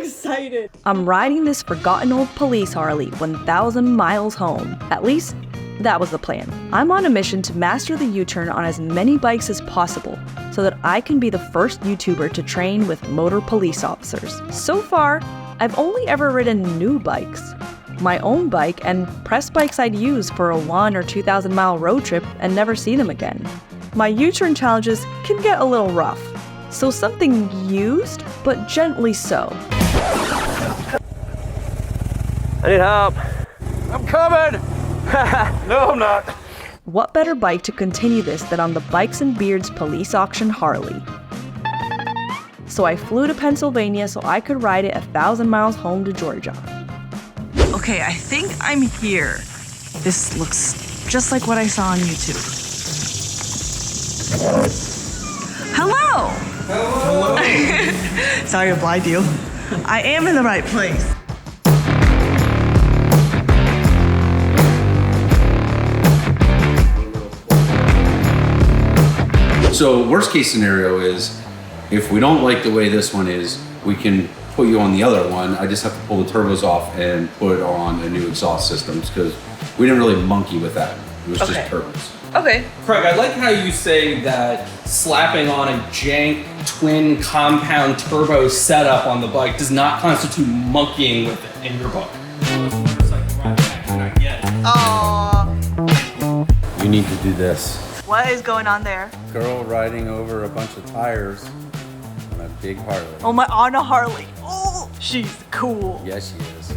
excited. I'm riding this forgotten old Police Harley 1,000 miles home. At least, that was the plan. I'm on a mission to master the U-turn on as many bikes as possible so that I can be the first YouTuber to train with motor police officers. So far, I've only ever ridden new bikes. My own bike and press bikes I'd use for a 1,000 or 2,000 mile road trip and never see them again. My U-turn challenges can get a little rough, so something used, but gently so. I need help. I'm coming! No, I'm not. What better bike to continue this than on the Bikes and Beards Police Auction Harley? So I flew to Pennsylvania so I could ride it 1,000 miles home to Georgia. Okay, I think I'm here. This looks just like what I saw on YouTube. Hello! Hello. Sorry to blind you. I am in the right place. So worst case scenario is, if we don't like the way this one is, we can put you on the other one. I just have to pull the turbos off and put on a new exhaust systems because we didn't really monkey with that. It was just turbos. Okay. Craig, I like how you say that slapping on a jank twin compound turbo setup on the bike does not constitute monkeying with it in your book. You need to do this. What is going on there? Girl riding over a bunch of tires on a big Harley. Oh my, on a Harley. Oh, she's cool. Yes, she is.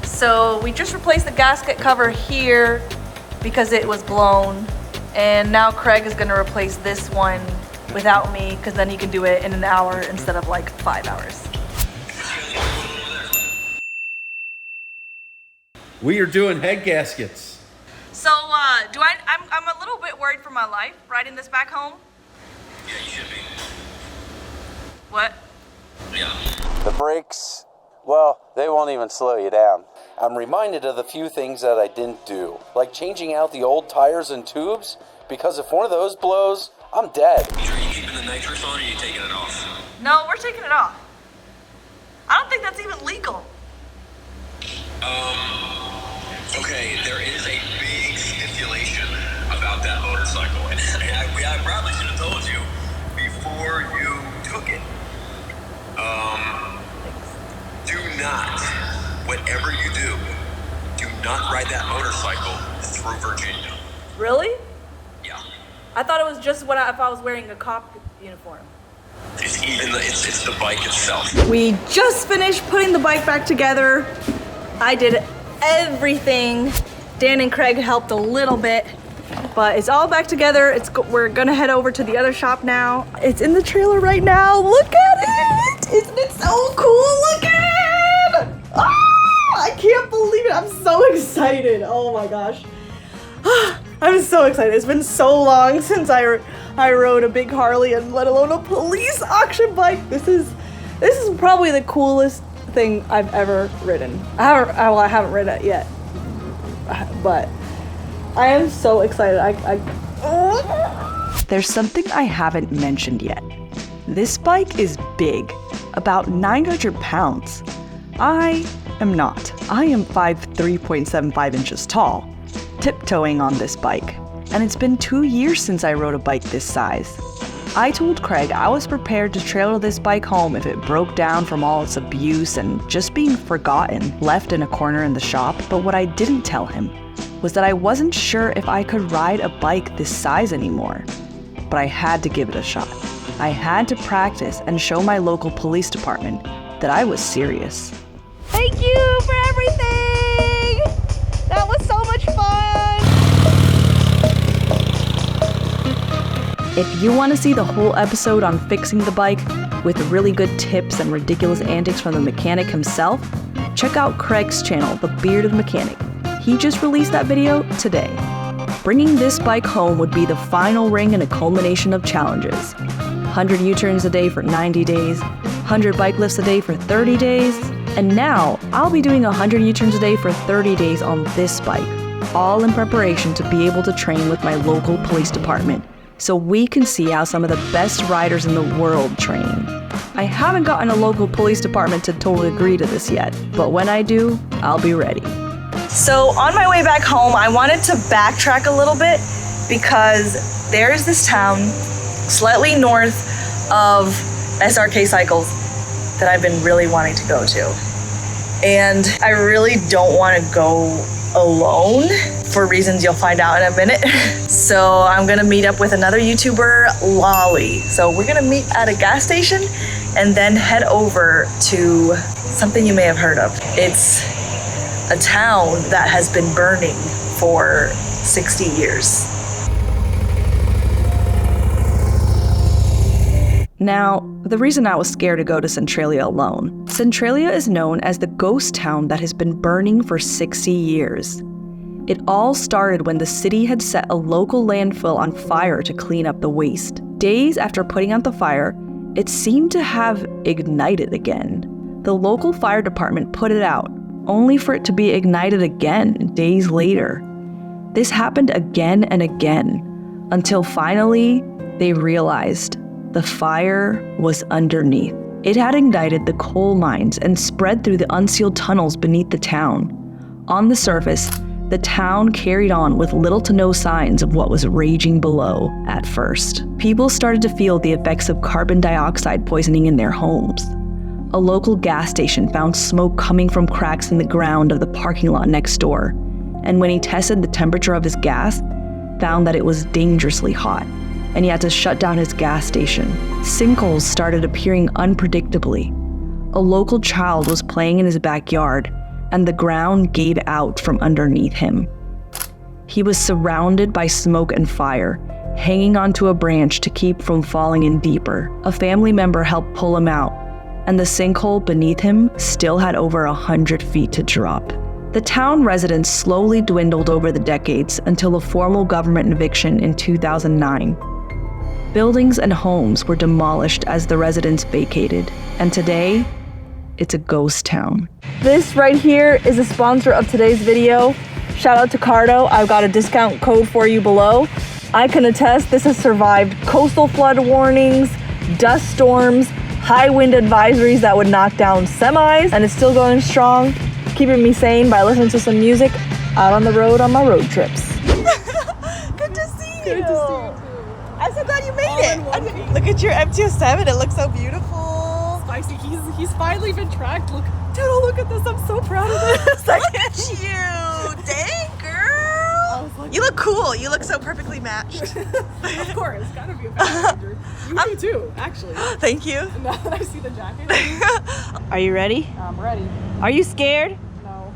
So we just replaced the gasket cover here because it was blown. And now Craig is gonna replace this one without me because then he can do it in an hour instead of like 5 hours. We are doing head gaskets. So I'm a little bit worried for my life riding this back home. Yeah, you should be. What? Yeah. The brakes, well, they won't even slow you down. I'm reminded of the few things that I didn't do, like changing out the old tires and tubes, because if one of those blows, I'm dead. Are you keeping the nitrous on or are you taking it off? No, we're taking it off. I don't think that's even legal. Okay, there is a big stipulation about that motorcycle, and I probably should have told you before you took it. Do not, whatever you do not ride that motorcycle through Virginia. Really? Yeah. I thought it was just if I was wearing a cop uniform. It's the bike itself. We just finished putting the bike back together. I did everything. Dan and Craig helped a little bit, but it's all back together. We're gonna head over to the other shop now. It's in the trailer right now. Look at it! Isn't it so cool looking? Ah, I can't believe it. I'm so excited. Oh my gosh. I'm so excited. It's been so long since I rode a big Harley and let alone a police auction bike. This is probably the coolest thing I've ever ridden. I haven't ridden it yet, but I am so excited. There's something I haven't mentioned yet. This bike is big, about 900 pounds. I am not. I am 5'3.75 inches tall, tiptoeing on this bike, and it's been 2 years since I rode a bike this size. I told Craig I was prepared to trailer this bike home if it broke down from all its abuse and just being forgotten, left in a corner in the shop, but what I didn't tell him was that I wasn't sure if I could ride a bike this size anymore. But I had to give it a shot. I had to practice and show my local police department that I was serious. Thank you for everything! That was so much fun! If you want to see the whole episode on fixing the bike with really good tips and ridiculous antics from the mechanic himself, check out Craig's channel, The Bearded Mechanic. He just released that video today. Bringing this bike home would be the final ring in a culmination of challenges. 100 U-turns a day for 90 days, 100 bike lifts a day for 30 days, and now I'll be doing 100 U-turns a day for 30 days on this bike, all in preparation to be able to train with my local police department so we can see how some of the best riders in the world train. I haven't gotten a local police department to totally agree to this yet, but when I do, I'll be ready. So on my way back home, I wanted to backtrack a little bit because there's this town slightly north of SRK Cycles that I've been really wanting to go to. And I really don't want to go alone for reasons you'll find out in a minute. So I'm gonna meet up with another YouTuber, Lolly. So we're gonna meet at a gas station and then head over to something you may have heard of. It's a town that has been burning for 60 years. Now, the reason I was scared to go to Centralia alone. Centralia is known as the ghost town that has been burning for 60 years. It all started when the city had set a local landfill on fire to clean up the waste. Days after putting out the fire, it seemed to have ignited again. The local fire department put it out, only for it to be ignited again days later. This happened again and again, until finally they realized the fire was underneath. It had ignited the coal mines and spread through the unsealed tunnels beneath the town. On the surface, the town carried on with little to no signs of what was raging below at first. People started to feel the effects of carbon dioxide poisoning in their homes. A local gas station found smoke coming from cracks in the ground of the parking lot next door, and when he tested the temperature of his gas, found that it was dangerously hot, and he had to shut down his gas station. Sinkholes started appearing unpredictably. A local child was playing in his backyard, and the ground gave out from underneath him. He was surrounded by smoke and fire, hanging onto a branch to keep from falling in deeper. A family member helped pull him out, and the sinkhole beneath him still had over 100 feet to drop. The town residents slowly dwindled over the decades until a formal government eviction in 2009. Buildings and homes were demolished as the residents vacated, and today, it's a ghost town. This right here is a sponsor of today's video. Shout out to Cardo. I've got a discount code for you below. I can attest this has survived coastal flood warnings, dust storms, high wind advisories that would knock down semis, and it's still going strong, keeping me sane by listening to some music out on the road on my road trips. Good to see you. Good to see you too. I'm so glad you made it. Look at your MT-07. It looks so beautiful. Spicy. He's finally been tracked. Look, dude, look at this. I'm so proud of this. Look at you. Dang, girl. Like, you look cool. You look so perfectly matched. Of course. Gotta be a Power Ranger. You do too, actually. Thank you. Now that I see the jacket. Are you ready? I'm ready. Are you scared? No.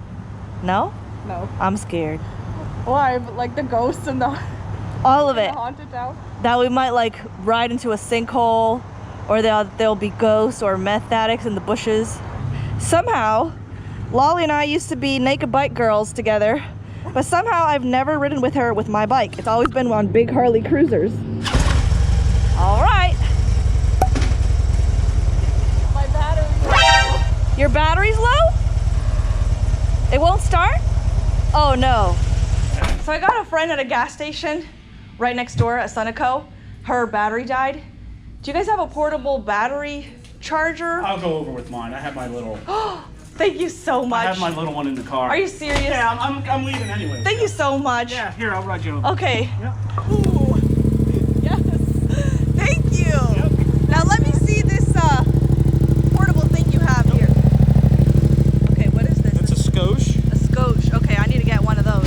No? No. I'm scared. Why? But like the ghosts and the all of it. The haunted town? That we might like ride into a sinkhole, or there'll be ghosts or meth addicts in the bushes. Somehow, Lolly and I used to be naked bike girls together, but somehow I've never ridden with her with my bike. It's always been on big Harley cruisers. All right. My battery's low. Your battery's low? It won't start? Oh no. So I got a friend at a gas station right next door at Sunoco. Her battery died. Do you guys have a portable battery charger? I'll go over with mine. I have my little. Thank you so much. I have my little one in the car. Are you serious? Yeah, I'm leaving anyway. Thank you so much. Yeah, here, I'll ride you over. Okay. Yeah. Ooh. Yes. Thank you. Yep. Now let me see this portable thing you have here. Okay, what is this? That's a skosh. A skosh. Okay, I need to get one of those.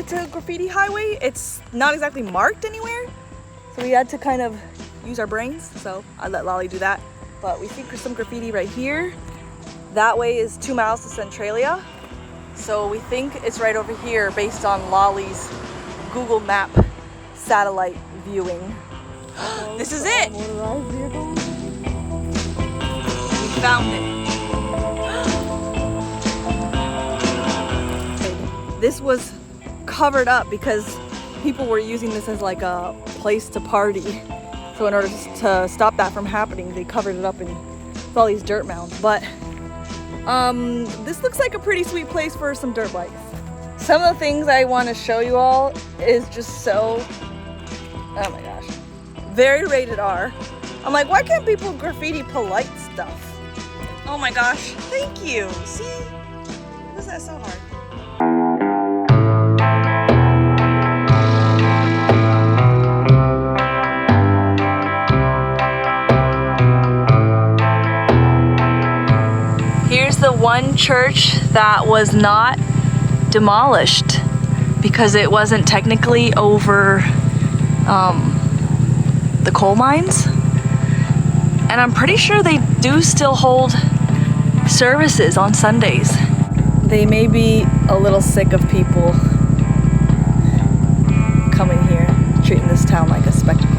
To Graffiti Highway. It's not exactly marked anywhere, so we had to kind of use our brains, so I let Lolly do that. But we see some graffiti right here. That way is 2 miles to Centralia, so we think it's right over here based on Lolly's Google Map satellite viewing. This is it! We found it. This was covered up because people were using this as like a place to party. So in order to stop that from happening, they covered it up with all these dirt mounds. But This looks like a pretty sweet place for some dirt bikes. Some of the things I want to show you all is just so, oh my gosh, very rated R. I'm like, why can't people graffiti polite stuff? Oh my gosh, thank you. See, this is so hard. Here's the one church that was not demolished because it wasn't technically over the coal mines. And I'm pretty sure they do still hold services on Sundays. They may be a little sick of people coming here, treating this town like a spectacle.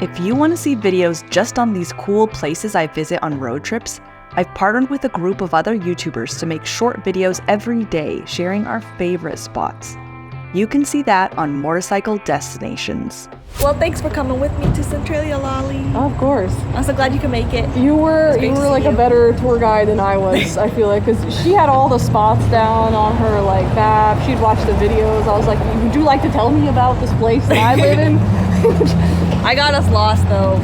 If you want to see videos just on these cool places I visit on road trips, I've partnered with a group of other YouTubers to make short videos every day sharing our favorite spots. You can see that on Motorcycle Destinations. Well, thanks for coming with me to Centralia, Lolly. Of course. I'm so glad you can make it. You were like a better tour guide than I was, I feel like, because she had all the spots down on her like map. She'd watch the videos. I was like, would you like to tell me about this place that I live in? I got us lost though.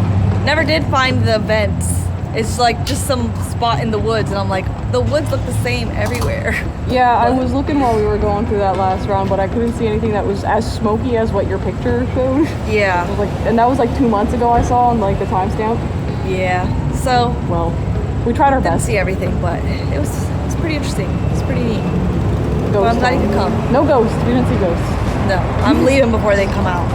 Never did find the vents. It's like just some spot in the woods, and I'm like, the woods look the same everywhere. Yeah, I was looking while we were going through that last round, but I couldn't see anything that was as smoky as what your picture showed. Yeah. I was like, and that was like 2 months ago I saw on like the timestamp. Yeah. So well, we tried our didn't best. see everything, but it was pretty interesting. It's pretty neat. Well, I'm glad you could come. No ghosts. We didn't see ghosts. No, I'm leaving before they come out.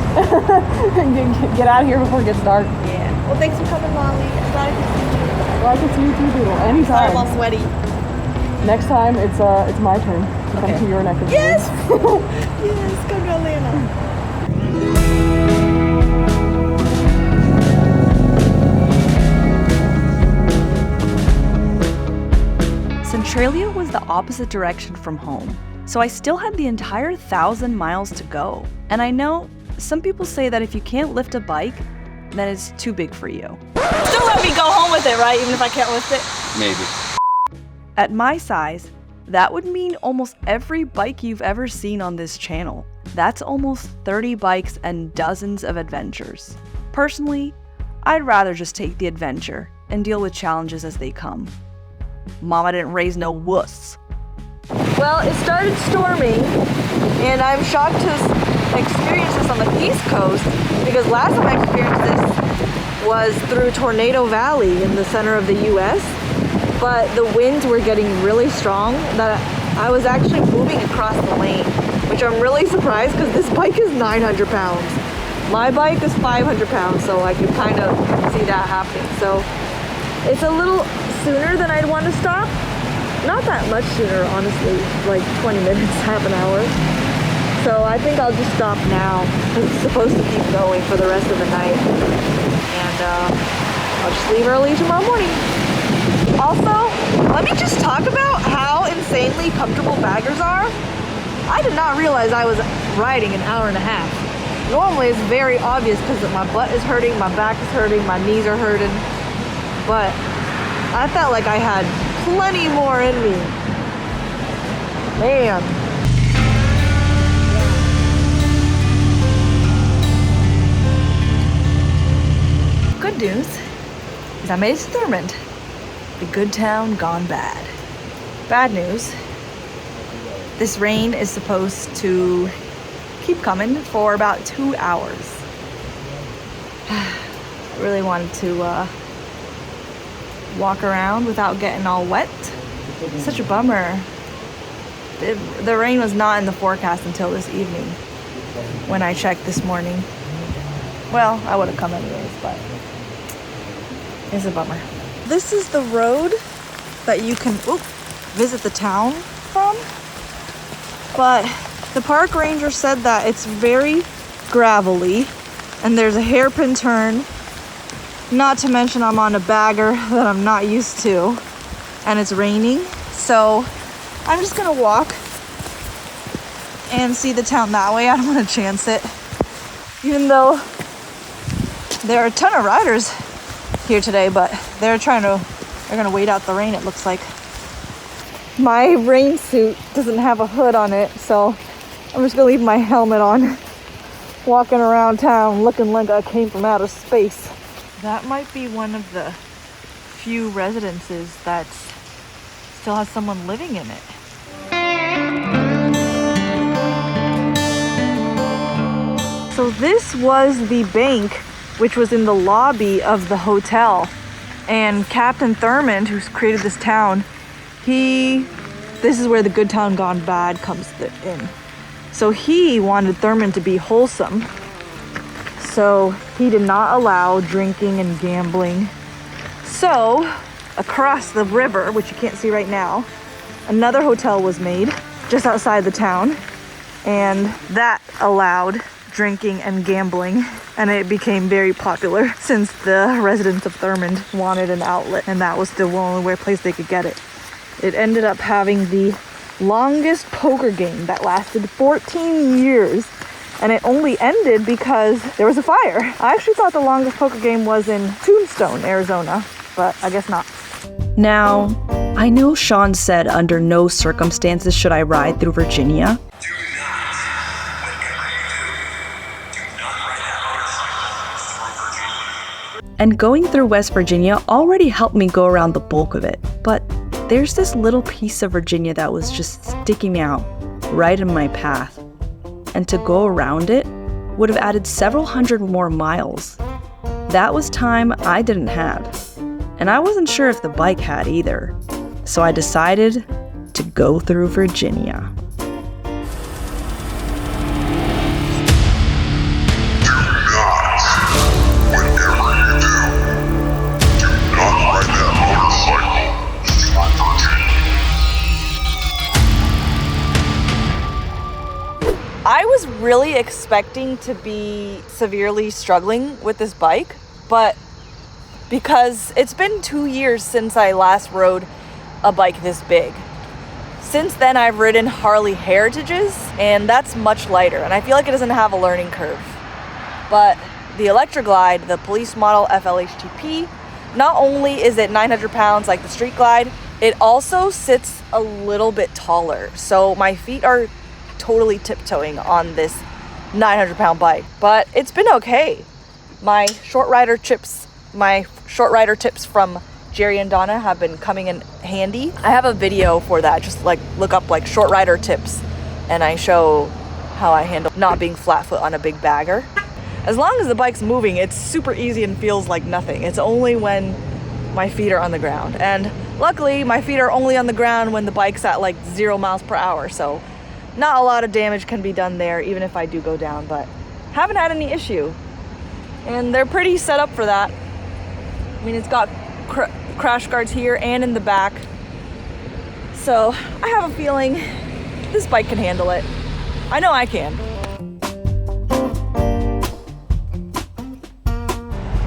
Get out of here before it gets dark. Yeah. Well, thanks for coming, Molly. I'm glad I could see you. Well, I can see you too, Doodle. Sorry, Anytime. I'm all sweaty. Next time, it's my turn to come to your neck of the Yes! woods. Yes, go Atlanta. Centralia was the opposite direction from home, so I still had the entire 1,000 miles to go. And I know some people say that if you can't lift a bike, then it's too big for you. Still let me go home with it, right? Even if I can't lift it? Maybe. At my size, that would mean almost every bike you've ever seen on this channel. That's almost 30 bikes and dozens of adventures. Personally, I'd rather just take the adventure and deal with challenges as they come. Mama didn't raise no wuss. Well, it started storming, and I'm shocked to experience this on the East Coast because last time I experienced this was through Tornado Valley in the center of the US, but the winds were getting really strong that I was actually moving across the lane, which I'm really surprised because this bike is 900 pounds. My bike is 500 pounds, so I could kind of see that happening. So it's a little sooner than I'd want to stop. Not that much sooner, honestly, like 20 minutes, half an hour. So I think I'll just stop now. It's supposed to keep going for the rest of the night. And I'll just leave early tomorrow morning. Also, let me just talk about how insanely comfortable baggers are. I did not realize I was riding an hour and a half. Normally it's very obvious because my butt is hurting, my back is hurting, my knees are hurting. But I felt like I had plenty more in me. Man. Good news is I made it to Thurmond. The good town gone bad. Bad news, this rain is supposed to keep coming for about 2 hours. I really wanted to walk around without getting all wet. Such a bummer. The rain was not in the forecast until this evening when I checked this morning. Well, I would have come anyways, but it's a bummer. This is the road that you can visit the town from, but the park ranger said that it's very gravelly and there's a hairpin turn. Not to mention I'm on a bagger that I'm not used to, and it's raining, so I'm just gonna walk and see the town that way. I don't want to chance it, even though There are a ton of riders here today, but they're gonna wait out the rain, it looks like. My rain suit doesn't have a hood on it, so I'm just gonna leave my helmet on, walking around town looking like I came from outer space. That might be one of the few residences that still has someone living in it. So this was the bank which was in the lobby of the hotel, and Captain Thurmond, who's created this town, this is where the good town gone bad comes in. So he wanted Thurmond to be wholesome, so he did not allow drinking and gambling. So across the river, which you can't see right now, another hotel was made just outside the town, and that allowed drinking and gambling, and it became very popular since the residents of Thurmond wanted an outlet, and that was the only place they could get it. It ended up having the longest poker game that lasted 14 years, and it only ended because there was a fire. I actually thought the longest poker game was in Tombstone, Arizona, but I guess not. Now, I know Sean said under no circumstances should I ride through Virginia. And going through West Virginia already helped me go around the bulk of it. But there's this little piece of Virginia that was just sticking out right in my path. And to go around it would have added several hundred more miles. That was time I didn't have. And I wasn't sure if the bike had either. So I decided to go through Virginia. I was really expecting to be severely struggling with this bike, but because it's been 2 years since I last rode a bike this big. Since then, I've ridden Harley Heritages, and that's much lighter, and I feel like it doesn't have a learning curve. But the Electroglide, the Police model FLHTP, not only is it 900 pounds like the Street Glide, it also sits a little bit taller. So my feet are totally tiptoeing on this 900-pound bike, but it's been okay. My short rider tips from Jerry and Donna have been coming in handy. I have a video for that. Just like look up like short rider tips, and I show how I handle not being flat foot on a big bagger. As long as the bike's moving, it's super easy and feels like nothing. It's only when my feet are on the ground, and luckily my feet are only on the ground when the bike's at like 0 miles per hour, so not a lot of damage can be done there even if I do go down, but haven't had any issue. And they're pretty set up for that. I mean, it's got crash guards here and in the back. So I have a feeling this bike can handle it. I know I can.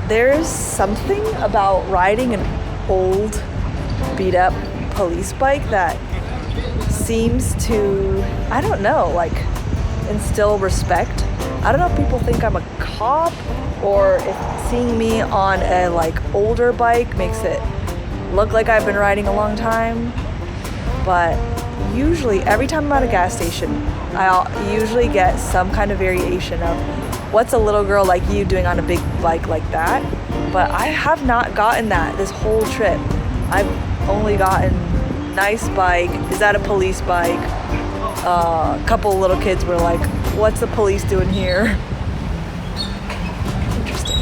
There's something about riding an old, beat up police bike that seems to, I don't know, like instill respect. I don't know if people think I'm a cop or if seeing me on a like older bike makes it look like I've been riding a long time. But usually every time I'm at a gas station, I usually get some kind of variation of what's a little girl like you doing on a big bike like that. But I have not gotten that this whole trip. I've only gotten nice bike, is that a police bike? A couple little kids were like, what's the police doing here? Interesting.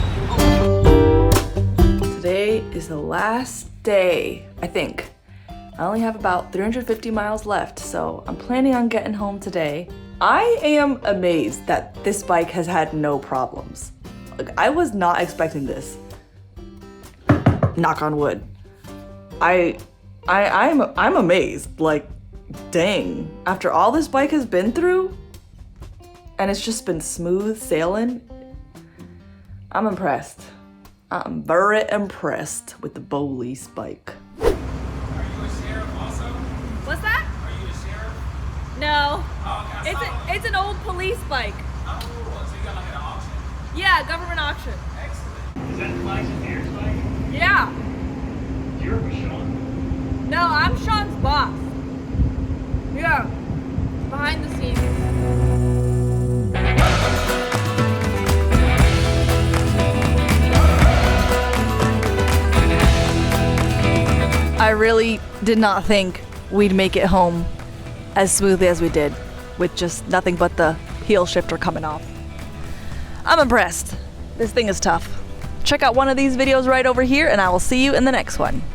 Today is the last day, I think. I only have about 350 miles left, so I'm planning on getting home today. I am amazed that this bike has had no problems. Like, I was not expecting this. Knock on wood. I'm amazed. Like, dang. After all this bike has been through, and it's just been smooth sailing, I'm impressed. I'm very impressed with the police bike. Are you a sheriff also? What's that? Are you a sheriff? No. Oh, okay. It's an old police bike. Oh, so you got like an auction? Yeah, government auction. Excellent. Is that Eliza Deer's bike? Yeah. You're with Sean. No, I'm Sean's boss. Yeah. Behind the scenes. I really did not think we'd make it home as smoothly as we did, with just nothing but the heel shifter coming off. I'm impressed. This thing is tough. Check out one of these videos right over here, and I will see you in the next one.